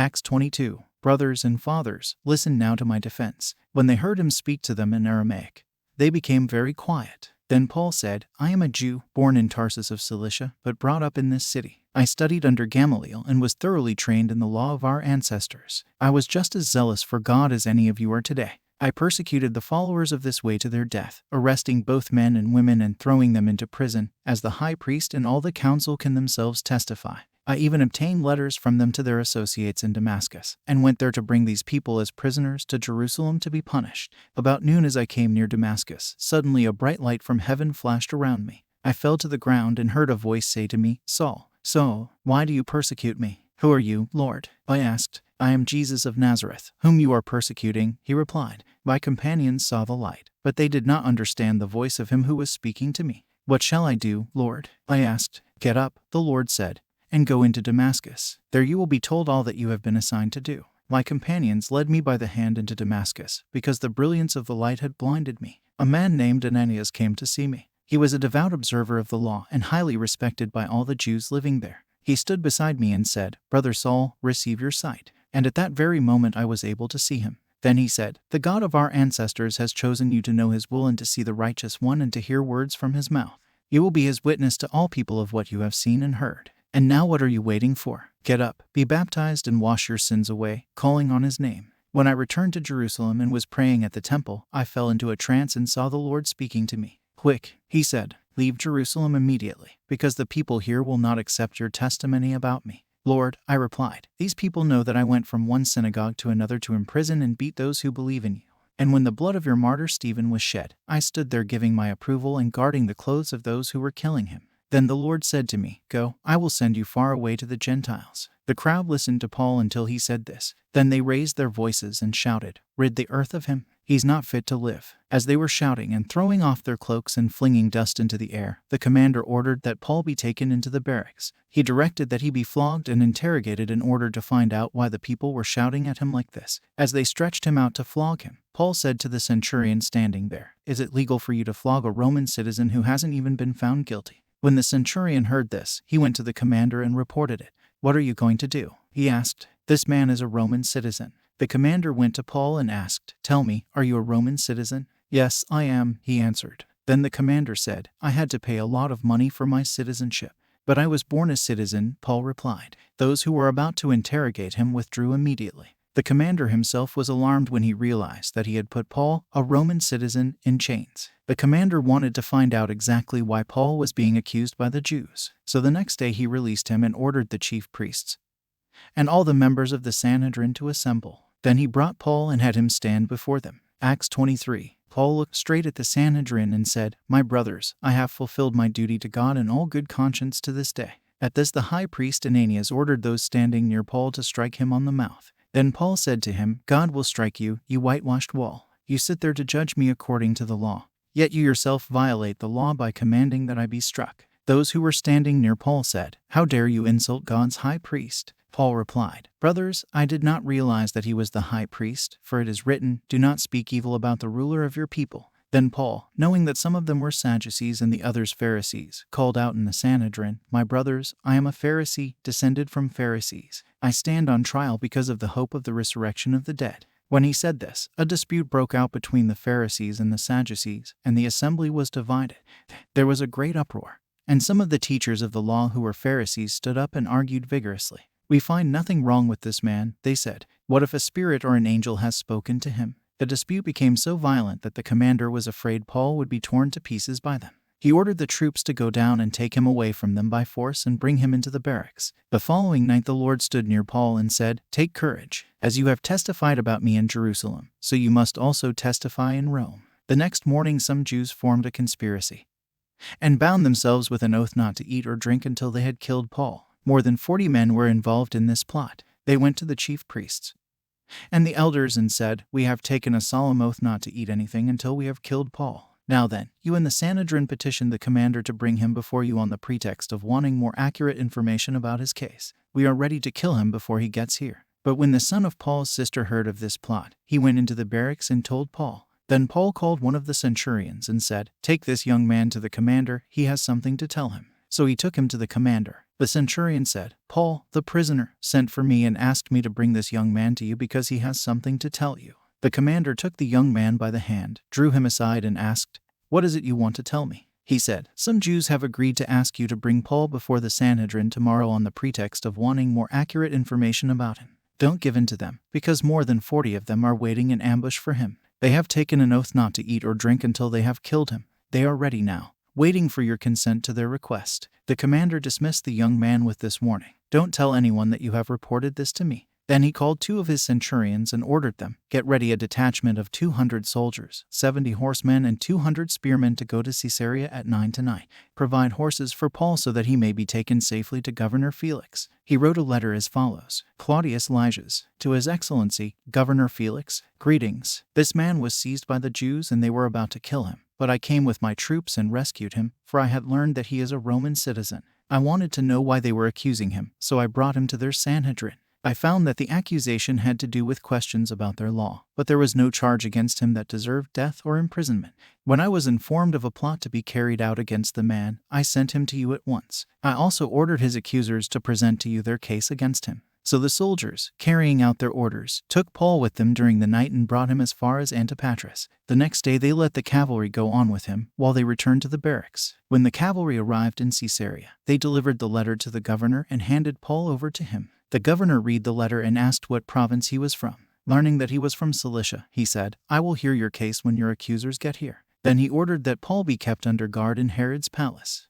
Acts 22. Brothers and fathers, listen now to my defense. When they heard him speak to them in Aramaic, they became very quiet. Then Paul said, I am a Jew, born in Tarsus of Cilicia, but brought up in this city. I studied under Gamaliel and was thoroughly trained in the law of our ancestors. I was just as zealous for God as any of you are today. I persecuted the followers of this way to their death, arresting both men and women and throwing them into prison, as the high priest and all the council can themselves testify. I even obtained letters from them to their associates in Damascus, and went there to bring these people as prisoners to Jerusalem to be punished. About noon, as I came near Damascus, suddenly a bright light from heaven flashed around me. I fell to the ground and heard a voice say to me, Saul, Saul, why do you persecute me? Who are you, Lord? I asked. I am Jesus of Nazareth, whom you are persecuting, he replied. My companions saw the light, but they did not understand the voice of him who was speaking to me. What shall I do, Lord? I asked. Get up, the Lord said, and go into Damascus. There you will be told all that you have been assigned to do. My companions led me by the hand into Damascus, because the brilliance of the light had blinded me. A man named Ananias came to see me. He was a devout observer of the law and highly respected by all the Jews living there. He stood beside me and said, Brother Saul, receive your sight. And at that very moment I was able to see him. Then he said, The God of our ancestors has chosen you to know his will and to see the righteous one and to hear words from his mouth. You will be his witness to all people of what you have seen and heard. And now what are you waiting for? Get up, be baptized and wash your sins away, calling on his name. When I returned to Jerusalem and was praying at the temple, I fell into a trance and saw the Lord speaking to me. Quick, he said, leave Jerusalem immediately, because the people here will not accept your testimony about me. Lord, I replied, these people know that I went from one synagogue to another to imprison and beat those who believe in you. And when the blood of your martyr Stephen was shed, I stood there giving my approval and guarding the clothes of those who were killing him. Then the Lord said to me, Go, I will send you far away to the Gentiles. The crowd listened to Paul until he said this. Then they raised their voices and shouted, Rid the earth of him. He's not fit to live. As they were shouting and throwing off their cloaks and flinging dust into the air, the commander ordered that Paul be taken into the barracks. He directed that he be flogged and interrogated in order to find out why the people were shouting at him like this. As they stretched him out to flog him, Paul said to the centurion standing there, Is it legal for you to flog a Roman citizen who hasn't even been found guilty? When the centurion heard this, he went to the commander and reported it. What are you going to do? He asked. This man is a Roman citizen. The commander went to Paul and asked, Tell me, are you a Roman citizen? Yes, I am, he answered. Then the commander said, I had to pay a lot of money for my citizenship. But I was born a citizen, Paul replied. Those who were about to interrogate him withdrew immediately. The commander himself was alarmed when he realized that he had put Paul, a Roman citizen, in chains. The commander wanted to find out exactly why Paul was being accused by the Jews. So the next day he released him and ordered the chief priests and all the members of the Sanhedrin to assemble. Then he brought Paul and had him stand before them. Acts 23. Paul looked straight at the Sanhedrin and said, My brothers, I have fulfilled my duty to God in all good conscience to this day. At this the high priest Ananias ordered those standing near Paul to strike him on the mouth. Then Paul said to him, God will strike you, you whitewashed wall. You sit there to judge me according to the law. Yet you yourself violate the law by commanding that I be struck. Those who were standing near Paul said, How dare you insult God's high priest? Paul replied, Brothers, I did not realize that he was the high priest, for it is written, Do not speak evil about the ruler of your people. Then Paul, knowing that some of them were Sadducees and the others Pharisees, called out in the Sanhedrin, My brothers, I am a Pharisee, descended from Pharisees. I stand on trial because of the hope of the resurrection of the dead. When he said this, a dispute broke out between the Pharisees and the Sadducees, and the assembly was divided. There was a great uproar, and some of the teachers of the law who were Pharisees stood up and argued vigorously. We find nothing wrong with this man, they said. What if a spirit or an angel has spoken to him? The dispute became so violent that the commander was afraid Paul would be torn to pieces by them. He ordered the troops to go down and take him away from them by force and bring him into the barracks. The following night the Lord stood near Paul and said, Take courage. As you have testified about me in Jerusalem, so you must also testify in Rome. The next morning some Jews formed a conspiracy and bound themselves with an oath not to eat or drink until they had killed Paul. More than 40 men were involved in this plot. They went to the chief priests and the elders and said, We have taken a solemn oath not to eat anything until we have killed Paul. Now then, you and the Sanhedrin petitioned the commander to bring him before you on the pretext of wanting more accurate information about his case. We are ready to kill him before he gets here. But when the son of Paul's sister heard of this plot, he went into the barracks and told Paul. Then Paul called one of the centurions and said, Take this young man to the commander, he has something to tell him. So he took him to the commander. The centurion said, Paul, the prisoner, sent for me and asked me to bring this young man to you because he has something to tell you. The commander took the young man by the hand, drew him aside and asked, What is it you want to tell me? He said, Some Jews have agreed to ask you to bring Paul before the Sanhedrin tomorrow on the pretext of wanting more accurate information about him. Don't give in to them, because more than 40 of them are waiting in ambush for him. They have taken an oath not to eat or drink until they have killed him. They are ready now, waiting for your consent to their request. The commander dismissed the young man with this warning. Don't tell anyone that you have reported this to me. Then he called 2 of his centurions and ordered them, Get ready a detachment of 200 soldiers, 70 horsemen and 200 spearmen to go to Caesarea at 9 tonight. Provide horses for Paul so that he may be taken safely to Governor Felix. He wrote a letter as follows. Claudius Lysias, to His Excellency, Governor Felix, greetings. This man was seized by the Jews and they were about to kill him. But I came with my troops and rescued him, for I had learned that he is a Roman citizen. I wanted to know why they were accusing him, so I brought him to their Sanhedrin. I found that the accusation had to do with questions about their law, but there was no charge against him that deserved death or imprisonment. When I was informed of a plot to be carried out against the man, I sent him to you at once. I also ordered his accusers to present to you their case against him. So the soldiers, carrying out their orders, took Paul with them during the night and brought him as far as Antipatris. The next day they let the cavalry go on with him, while they returned to the barracks. When the cavalry arrived in Caesarea, they delivered the letter to the governor and handed Paul over to him. The governor read the letter and asked what province he was from. Learning that he was from Cilicia, he said, I will hear your case when your accusers get here. Then he ordered that Paul be kept under guard in Herod's palace.